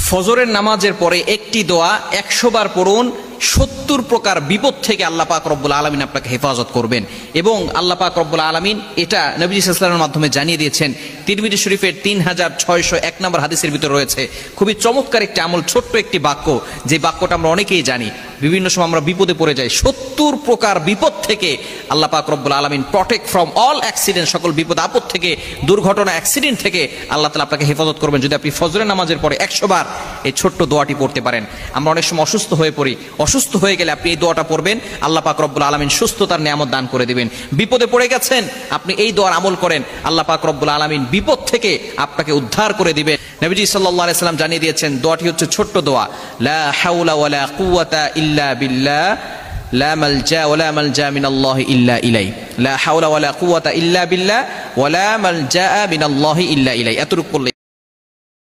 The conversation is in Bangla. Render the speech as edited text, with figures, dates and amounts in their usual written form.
ফজরের নামাজের পরে একটি দোয়া 100 বার পড়ুন, 70 প্রকার বিপদ থেকে আল্লাহ পাক রব্বুল আলামিন আপনাকে হেফাজত করবেন। এবং আল্লাহ পাক রব্বুল আলামিন এটা নবী সাল্লাল্লাহু আলাইহি ওয়াসাল্লামের মাধ্যমে জানিয়ে দিয়েছেন। তিরমিজি শরীফের 3601 নম্বর হাদিসের ভিতর রয়েছে খুবই চমৎকার একটি আমল, ছোট্ট একটি বাক্য, যে বাক্যটা আমরা অনেকেই জানি। বিভিন্ন সময় আমরা বিপদে পড়ে যাই, 70 প্রকার বিপদ থেকে আল্লাহ পাক রব্বুল আলামিন প্রটেক্ট ফ্রম অল অ্যাক্সিডেন্ট, সকল বিপদ আপদ থেকে, দুর্ঘটনা, অ্যাক্সিডেন্ট থেকে আল্লাহ তাআলা আপনাকে হেফাজত করবেন যদি আপনি ফজরের নামাজের পরে 100 বার এই ছোট্ট দোয়াটি পড়তে পারেন। আমরা অনেক সময় অসুস্থ হয়ে পড়ি, অসুস্থ হয়ে গেলে আপনি এই দোয়াটা পড়বেন, আল্লাহ পাক রব্বুল আলামিন সুস্থতার নিয়ামত দান করে দিবেন। বিপদে পড়ে গেছেন, আপনি এই দোয়ার আমল করেন, আল্লাহ পাক রব্বুল আলামিন বিপদ থেকে আপনাকে উদ্ধার করে দিবেন। নবীজি সাল্লাল্লাহু আলাইহি সাল্লাম জানিয়ে দিয়েছেন, দোয়াটি হচ্ছে ছোট্ট দোয়া, লা হাওলা ওয়ালা কুওয়াতা ইল্লা বিল্লাহ, লা মালজা ওয়ালা মালজা মিনাল্লাহি ইল্লা ইলাই, লা হাওলা ওয়ালা কুওয়াতা ইল্লা বিল্লাহ ওয়ালা মালজা মিনাল্লাহি ইল্লা ইলাই। এতটুকু